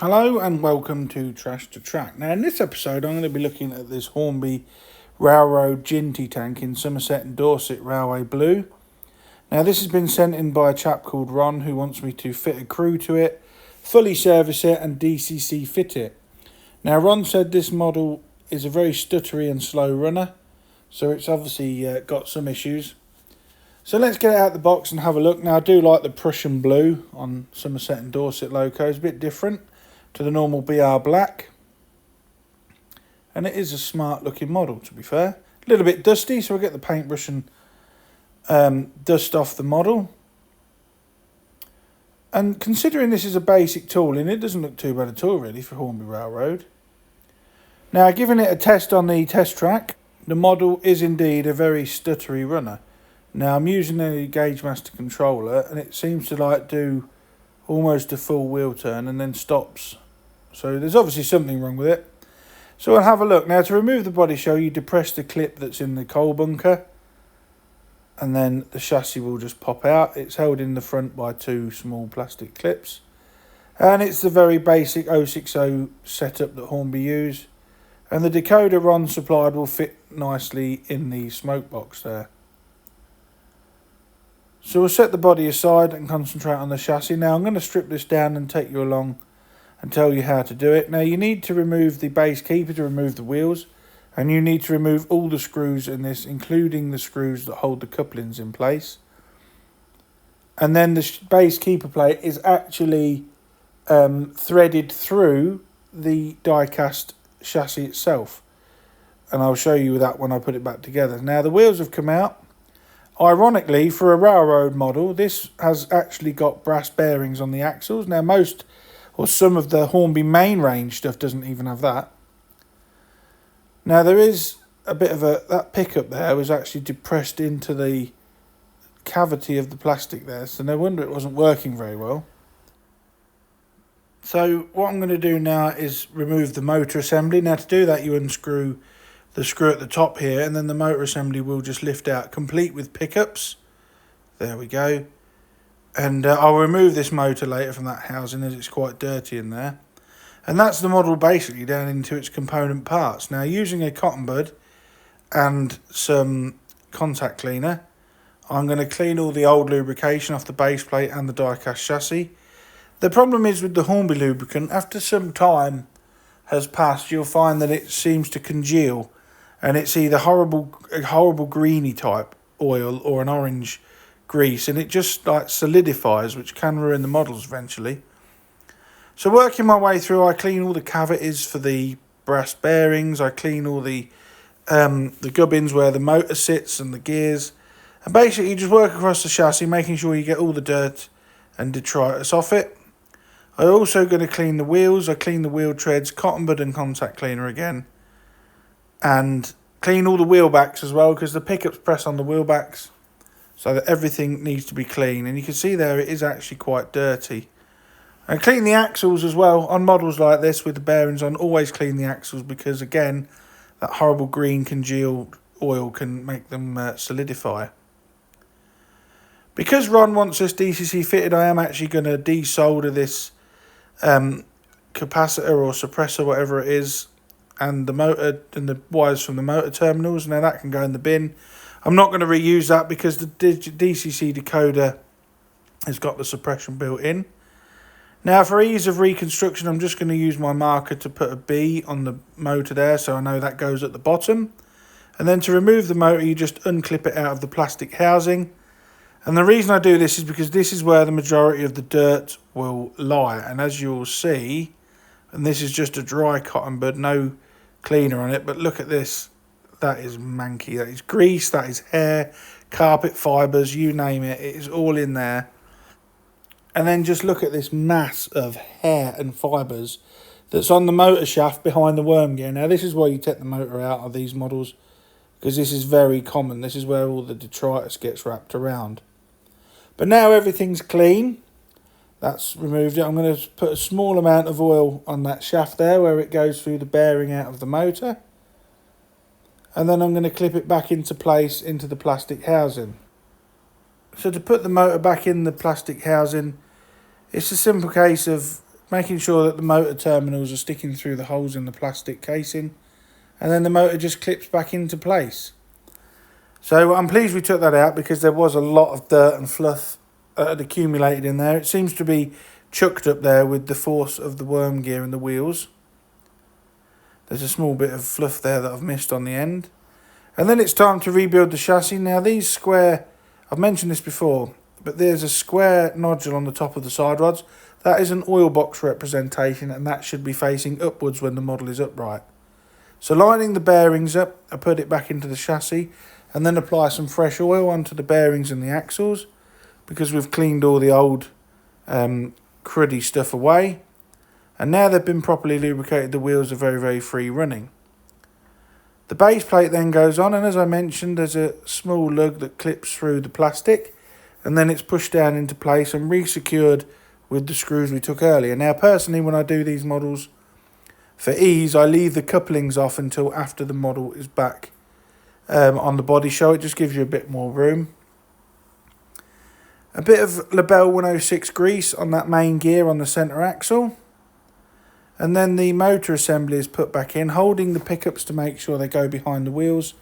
Hello and welcome to Trash to Track. Now in this episode I'm going to be looking at this Hornby Railroad Jinty tank in Somerset and Dorset Railway Blue. Now this has been sent in by a chap called Ron who wants me to fit a crew to it, fully service it and DCC fit it. Now Ron said this model is a very stuttery and slow runner, so it's obviously got some issues. So let's get it out of the box and have a look. Now I do like the Prussian blue on Somerset and Dorset locos, a bit different to the normal BR black, and it is a smart looking model, to be fair. A little bit dusty, so we'll get the paintbrush and dust off the model. And considering this is a basic tooling, it doesn't look too bad at all really for Hornby Railroad. Now giving it a test on the test track, the model is indeed a very stuttery runner. Now I'm using the Gauge Master controller and it seems to like do almost a full wheel turn and then stops. So there's obviously something wrong with it. So we'll have a look. Now to remove the body shell, you depress the clip that's in the coal bunker and then the chassis will just pop out. It's held in the front by two small plastic clips. And it's the very basic 060 setup that Hornby use. And the decoder Ron supplied will fit nicely in the smoke box there. So we'll set the body aside and concentrate on the chassis. Now I'm going to strip this down and take you along and tell you how to do it. Now you need to remove the base keeper to remove the wheels, and you need to remove all the screws in this, including the screws that hold the couplings in place. And then the base keeper plate is actually threaded through the die-cast chassis itself, and I'll show you that when I put it back together. Now the wheels have come out. Ironically, for a railroad model, this has actually got brass bearings on the axles. Now most, or some of the Hornby main range stuff doesn't even have that. Now there is a bit of that pickup there was actually depressed into the cavity of the plastic there, so no wonder it wasn't working very well. So what I'm going to do now is remove the motor assembly. Now to do that you unscrew the screw at the top here, and then the motor assembly will just lift out, complete with pickups. There we go. And I'll remove this motor later from that housing as it's quite dirty in there. And that's the model basically down into its component parts. Now using a cotton bud and some contact cleaner, I'm going to clean all the old lubrication off the base plate and the die-cast chassis. The problem is with the Hornby lubricant, after some time has passed, you'll find that it seems to congeal. And it's either a horrible greeny type oil or an orange grease, and it just like solidifies, which can ruin the models eventually. So working my way through, I clean all the cavities for the brass bearings, I clean all the gubbins where the motor sits and the gears, and basically you just work across the chassis, making sure you get all the dirt and detritus off it. I'm also going to clean the wheels. I clean the wheel treads, cotton bud and contact cleaner again. And clean all the wheel backs as well, because the pickups press on the wheel backs, so that everything needs to be clean. And you can see there it is actually quite dirty. And clean the axles as well. On models like this with the bearings on, always clean the axles, because again that horrible green congealed oil can make them solidify. Because Ron wants this DCC fitted, I am actually going to desolder this capacitor or suppressor, whatever it is, and the motor and the wires from the motor terminals. Now that can go in the bin. I'm not going to reuse that because the DCC decoder has got the suppression built in. Now for ease of reconstruction, I'm just going to use my marker to put a B on the motor there, so I know that goes at the bottom. And then to remove the motor, you just unclip it out of the plastic housing. And the reason I do this is because this is where the majority of the dirt will lie. And as you'll see, and this is just a dry cotton bud, no cleaner on it, but look at this. That is manky. That is grease, that is hair, carpet fibres, you name it. It is all in there. And then just look at this mass of hair and fibres that's on the motor shaft behind the worm gear. Now this is why you take the motor out of these models, because this is very common. This is where all the detritus gets wrapped around. But now everything's clean. That's removed it. I'm going to put a small amount of oil on that shaft there where it goes through the bearing out of the motor. And then I'm going to clip it back into place into the plastic housing. So to put the motor back in the plastic housing, it's a simple case of making sure that the motor terminals are sticking through the holes in the plastic casing, and then the motor just clips back into place. So I'm pleased we took that out because there was a lot of dirt and fluff that had accumulated in there. It seems to be chucked up there with the force of the worm gear and the wheels. There's a small bit of fluff there that I've missed on the end. And then it's time to rebuild the chassis. Now these square, I've mentioned this before, but there's a square nodule on the top of the side rods. That is an oil box representation, and that should be facing upwards when the model is upright. So lining the bearings up, I put it back into the chassis and then apply some fresh oil onto the bearings and the axles because we've cleaned all the old cruddy stuff away. And now they've been properly lubricated, the wheels are very, very free running. The base plate then goes on, and as I mentioned, there's a small lug that clips through the plastic, and then it's pushed down into place and re-secured with the screws we took earlier. Now personally, when I do these models, for ease, I leave the couplings off until after the model is back on the body show. It just gives you a bit more room. A bit of Labelle 106 grease on that main gear on the centre axle. And then the motor assembly is put back in, holding the pickups to make sure they go behind the wheels.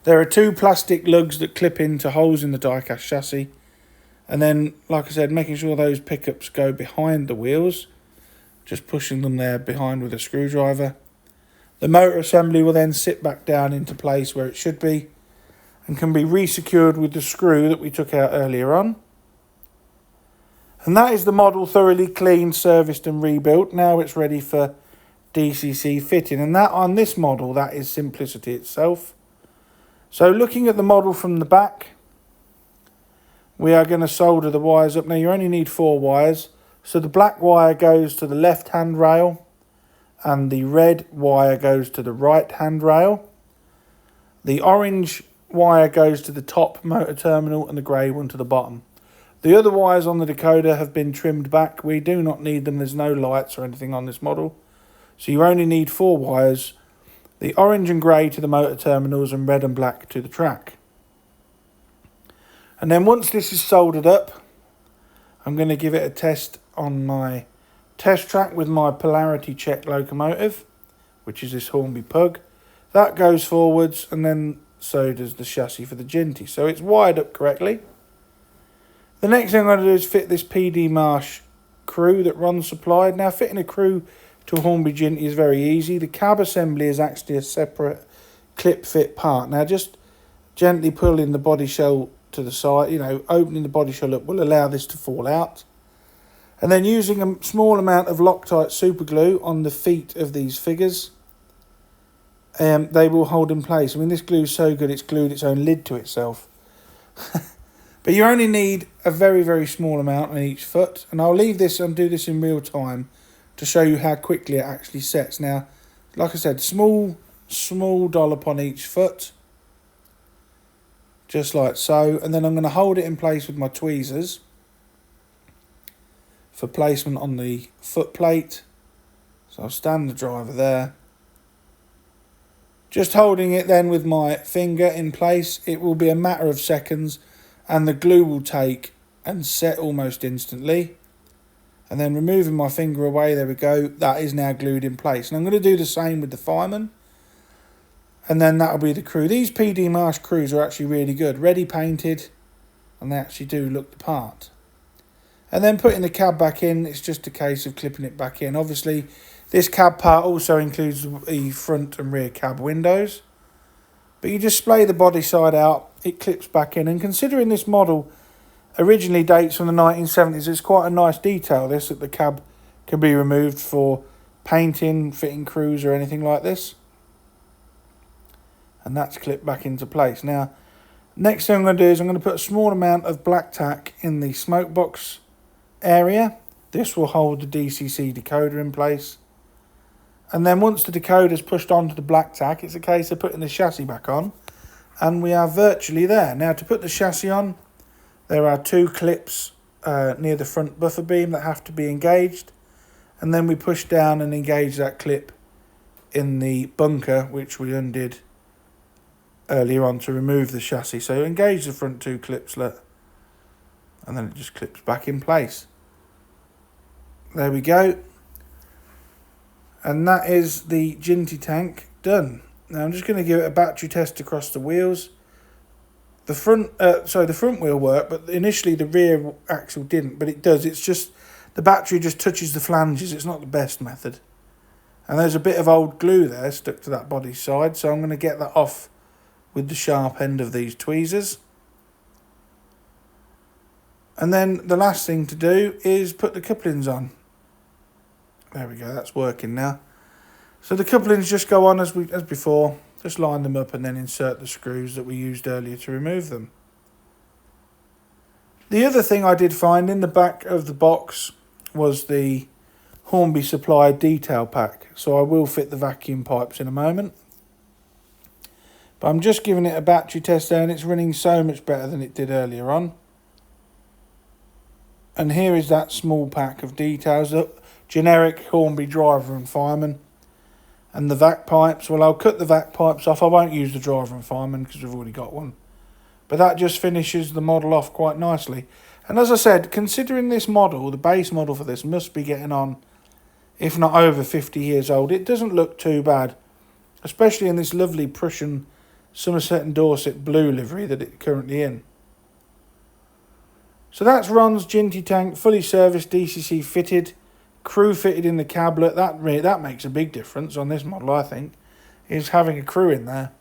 There are two plastic lugs that clip into holes in the die-cast chassis. And then, like I said, making sure those pickups go behind the wheels. Just pushing them there behind with a screwdriver. The motor assembly will then sit back down into place where it should be and can be re-secured with the screw that we took out earlier on. And that is the model thoroughly cleaned, serviced and rebuilt. Now it's ready for DCC fitting. And that on this model, that is simplicity itself. So looking at the model from the back, we are going to solder the wires up. Now you only need 4 wires. So the black wire goes to the left hand rail and the red wire goes to the right hand rail. The orange wire goes to the top motor terminal and the grey one to the bottom. The other wires on the decoder have been trimmed back. We do not need them. There's no lights or anything on this model. So you only need 4 wires. The orange and grey to the motor terminals and red and black to the track. And then once this is soldered up, I'm going to give it a test on my test track with my polarity check locomotive, which is this Hornby Pug. That goes forwards, and then so does the chassis for the Jinty. So it's wired up correctly. The next thing I'm going to do is fit this PD Marsh crew that Ron's supplied. Now fitting a crew to a Hornby Jinty is very easy. The cab assembly is actually a separate clip fit part. Now just gently pulling the body shell to the side, opening the body shell up will allow this to fall out. And then using a small amount of Loctite super glue on the feet of these figures, they will hold in place. I mean, this glue is so good it's glued its own lid to itself. But you only need a very, very small amount on each foot. And I'll leave this and do this in real time to show you how quickly it actually sets. Now, like I said, small dollop on each foot. Just like so. And then I'm going to hold it in place with my tweezers for placement on the foot plate. So I'll stand the driver there. Just holding it then with my finger in place. It will be a matter of seconds and the glue will take and set almost instantly. And then removing my finger away, there we go. That is now glued in place. And I'm going to do the same with the fireman. And then that'll be the crew. These PD Marsh crews are actually really good. Ready painted. And they actually do look the part. And then putting the cab back in, it's just a case of clipping it back in. Obviously, this cab part also includes the front and rear cab windows. But you just splay the body side out, it clips back in. And considering this model originally dates from the 1970s, it's quite a nice detail, this, that the cab can be removed for painting, fitting crews or anything like this. And that's clipped back into place. Now, next thing I'm going to do is I'm going to put a small amount of black tack in the smoke box area. This will hold the DCC decoder in place. And then once the decoder is pushed onto the black tack, it's a case of putting the chassis back on. And we are virtually there. Now to put the chassis on, there are 2 clips near the front buffer beam that have to be engaged. And then we push down and engage that clip in the bunker, which we undid earlier on to remove the chassis. So engage the front 2 clips, and then it just clips back in place. There we go. And that is the Jinty tank done. Now I'm just going to give it a battery test across the wheels. The front wheel worked, but initially the rear axle didn't, but it does. It's just the battery just touches the flanges. It's not the best method. And there's a bit of old glue there stuck to that body side, so I'm going to get that off with the sharp end of these tweezers. And then the last thing to do is put the couplings on. There we go, that's working now. So the couplings just go on as before. Just line them up and then insert the screws that we used earlier to remove them. The other thing I did find in the back of the box was the Hornby supplied detail pack. So I will fit the vacuum pipes in a moment. But I'm just giving it a battery test there, and it's running so much better than it did earlier on. And here is that small pack of details. Generic Hornby driver and fireman. And the vac pipes, well, I'll cut the vac pipes off. I won't use the driver and fireman because we've already got one. But that just finishes the model off quite nicely. And as I said, considering this model, the base model for this must be getting on, if not over 50 years old, it doesn't look too bad. Especially in this lovely Prussian Somerset and Dorset blue livery that it's currently in. So that's Ron's Jinty tank, fully serviced, DCC fitted. Crew fitted in the cablet. That makes a big difference on this model, I think, is having a crew in there.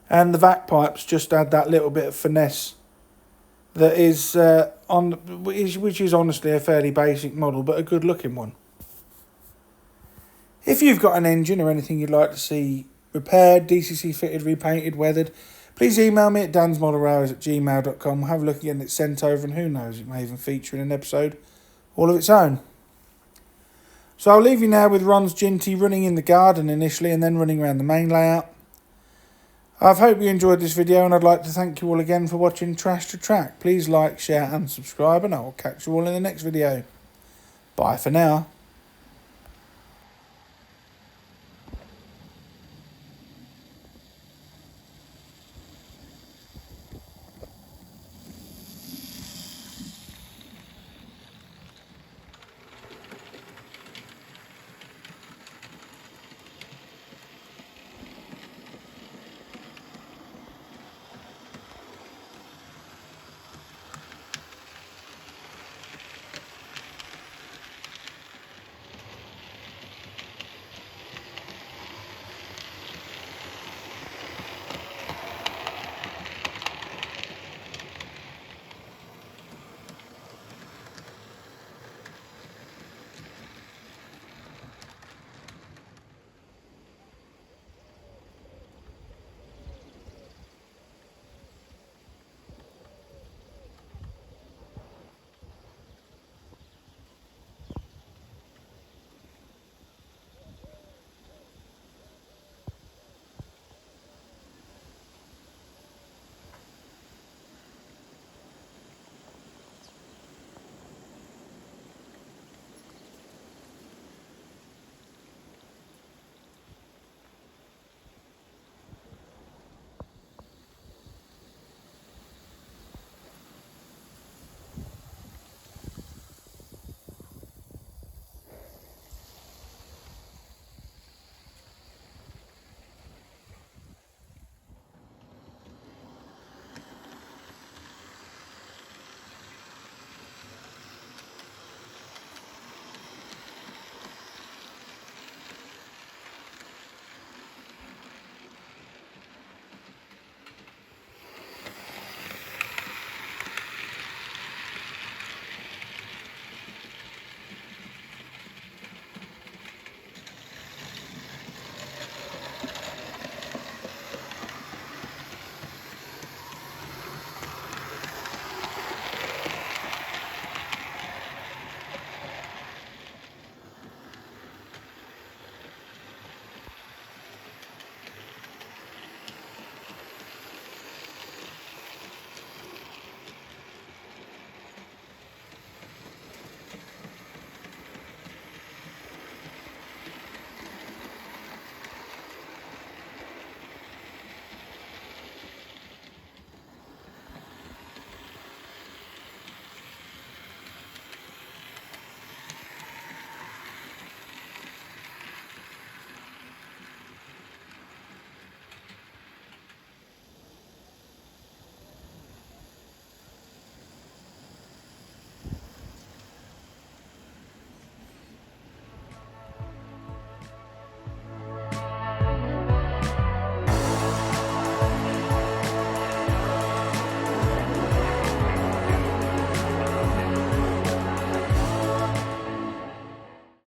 And the vac pipes just add that little bit of finesse that is which is honestly a fairly basic model, but a good looking one. If you've got an engine or anything you'd like to see repaired, DCC fitted, repainted, weathered, please email me at dansmodelrailways@gmail.com. We'll have a look again, it's sent over, and who knows, it may even feature in an episode all of its own. So I'll leave you now with Ron's Jinty running in the garden initially and then running around the main layout. I hope you enjoyed this video, and I'd like to thank you all again for watching Trash to Track. Please like, share and subscribe, and I will catch you all in the next video. Bye for now.